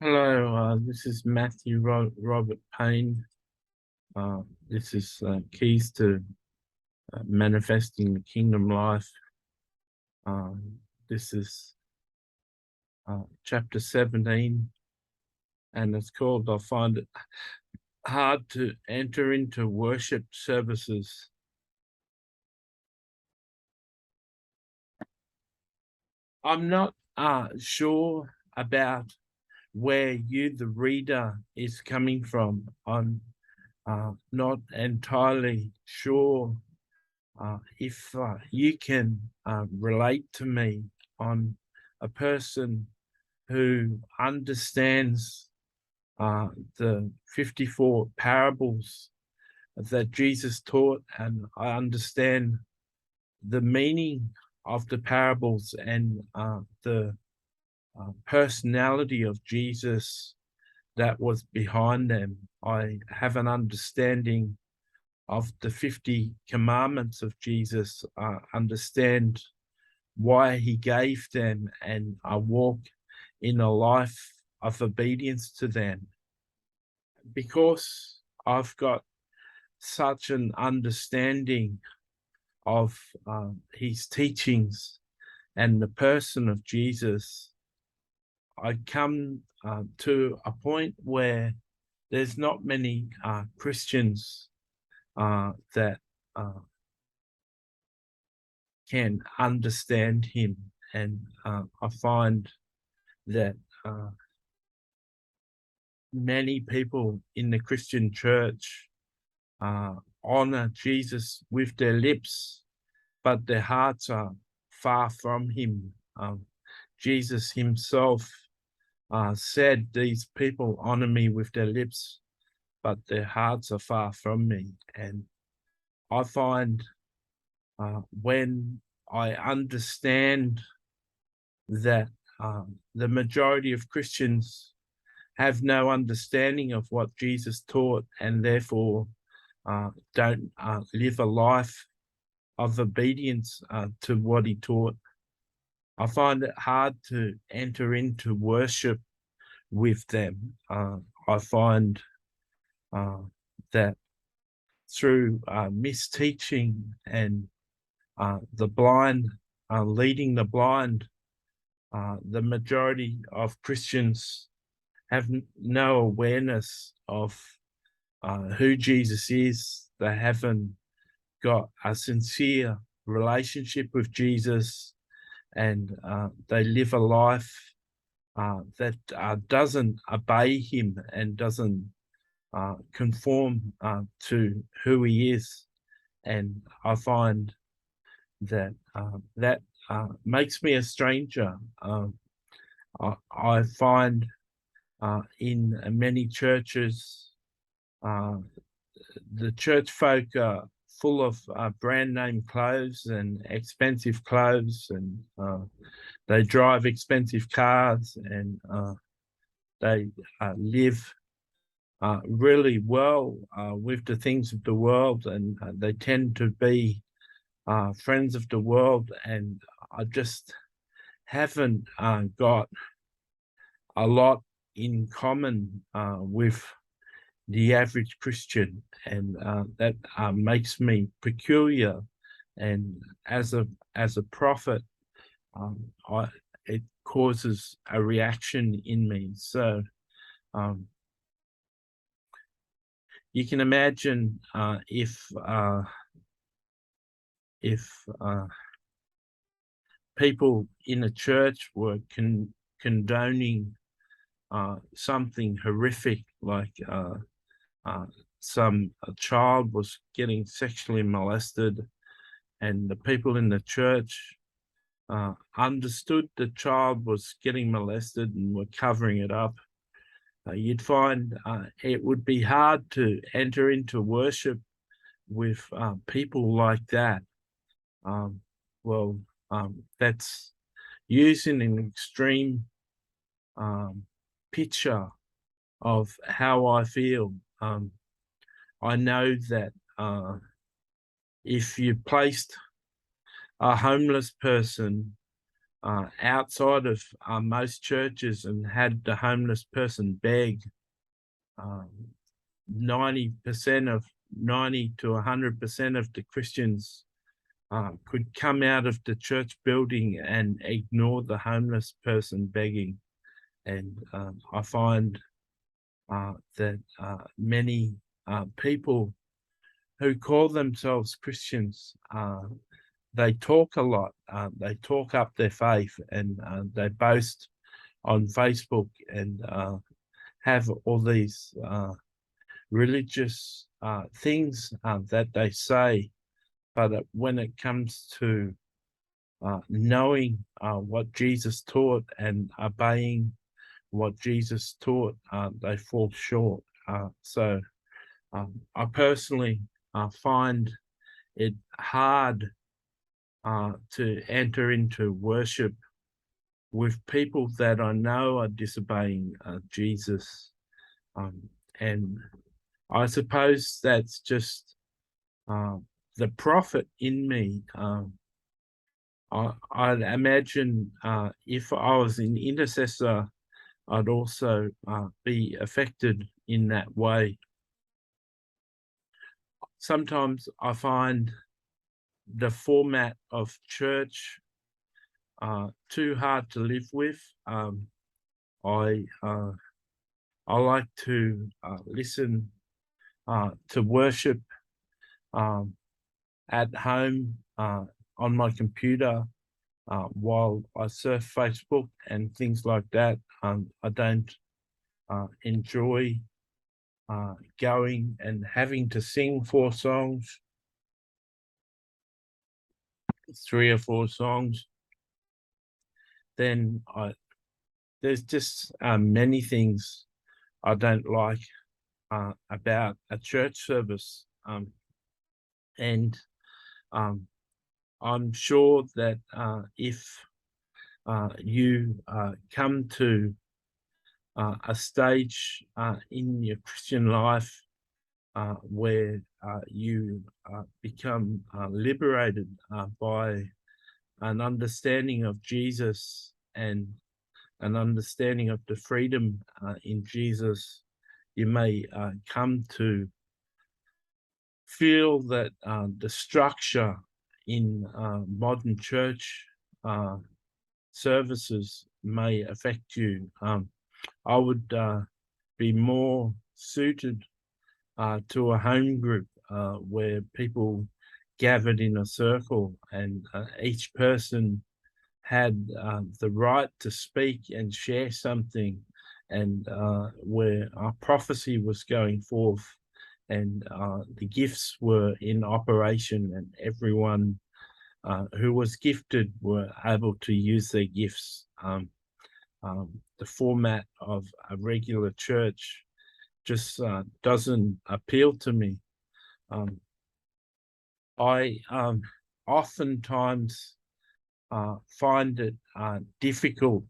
Hello, this is Matthew Robert Payne. This is Keys to Manifesting the Kingdom Life. This is chapter 17, and it's called I Find It Hard to Enter into Worship Services. I'm not sure about where you, the reader, is coming from. I'm not entirely sure if you can relate to me on a person who understands the 54 parables that Jesus taught, and I understand the meaning of the parables and the personality of Jesus that was behind them. I have an understanding of the 50 commandments of Jesus, understand why he gave them, and I walk in a life of obedience to them. Because I've got such an understanding of his teachings and the person of Jesus, I come to a point where there's not many Christians that can understand him. And I find that many people in the Christian church honor Jesus with their lips, but their hearts are far from him. Jesus himself said, "These people honor me with their lips, but their hearts are far from me." And I find when I understand that the majority of Christians have no understanding of what Jesus taught, and therefore don't live a life of obedience to what he taught, I find it hard to enter into worship with them. I find that through misteaching and the blind, leading the blind, the majority of Christians have no awareness of who Jesus is. They haven't got a sincere relationship with Jesus, and they live a life that doesn't obey him and doesn't conform to who he is. And I find that that makes me a stranger. I find in many churches, the church folk are full of brand name clothes and expensive clothes, and they drive expensive cars, and they live really well with the things of the world, and they tend to be friends of the world. And I just haven't got a lot in common with the average Christian, and that makes me peculiar. And as a prophet, it causes a reaction in me. So you can imagine if people in a church were condoning something horrific, like a child was getting sexually molested, and the people in the church understood the child was getting molested and were covering it up, you'd find it would be hard to enter into worship with people like that. Well, that's using an extreme picture of how I feel. I know that if you placed a homeless person outside of most churches and had the homeless person beg. 90 to 100% of the Christians could come out of the church building and ignore the homeless person begging. And I find that many people who call themselves Christians, they talk a lot. They talk up their faith, and they boast on Facebook and have all these religious things that they say. But when it comes to knowing what Jesus taught and obeying what Jesus taught, they fall short. So I personally find it hard to enter into worship with people that I know are disobeying Jesus. And I suppose that's just the prophet in me. I'd imagine if I was an intercessor, I'd also be affected in that way. Sometimes I find the format of church too hard to live with. I like to listen to worship at home on my computer while I surf Facebook and things like that. I don't enjoy going and having to sing 4 songs, 3 or 4 songs. Then there's just many things I don't like about a church service. And I'm sure that if you come to a stage in your Christian life where you become liberated by an understanding of Jesus and an understanding of the freedom in Jesus, you may come to feel that the structure in modern church services may affect you. I would be more suited to a home group where people gathered in a circle and each person had the right to speak and share something, and where a prophecy was going forth and the gifts were in operation, and everyone who was gifted were able to use their gifts. The format of a regular church just doesn't appeal to me. I oftentimes find it difficult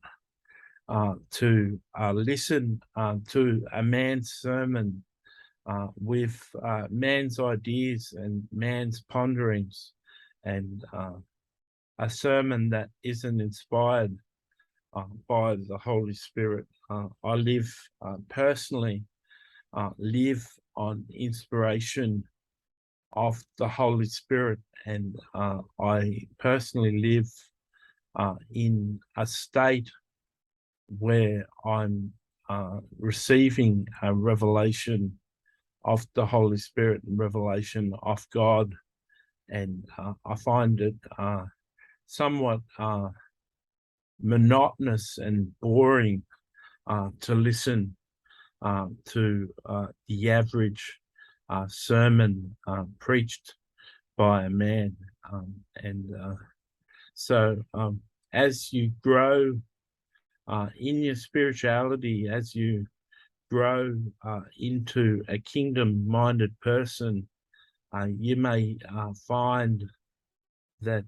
to listen to a man's sermon with man's ideas and man's ponderings, and a sermon that isn't inspired by the Holy Spirit. I live personally live on inspiration of the Holy Spirit, and I personally live in a state where I'm receiving a revelation of the Holy Spirit and revelation of God, and I find it somewhat monotonous and boring to listen to the average sermon preached by a man. So as you grow in your spirituality, as you grow into a kingdom-minded person, you may find that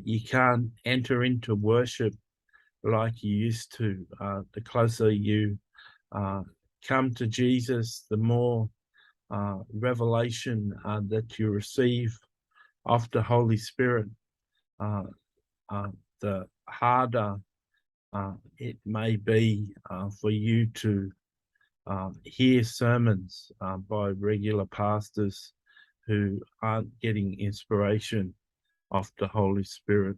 you can't enter into worship like you used to. The closer you come to Jesus, the more revelation that you receive of the Holy Spirit. the harder it may be for you to hear sermons by regular pastors who aren't getting inspiration of the Holy Spirit.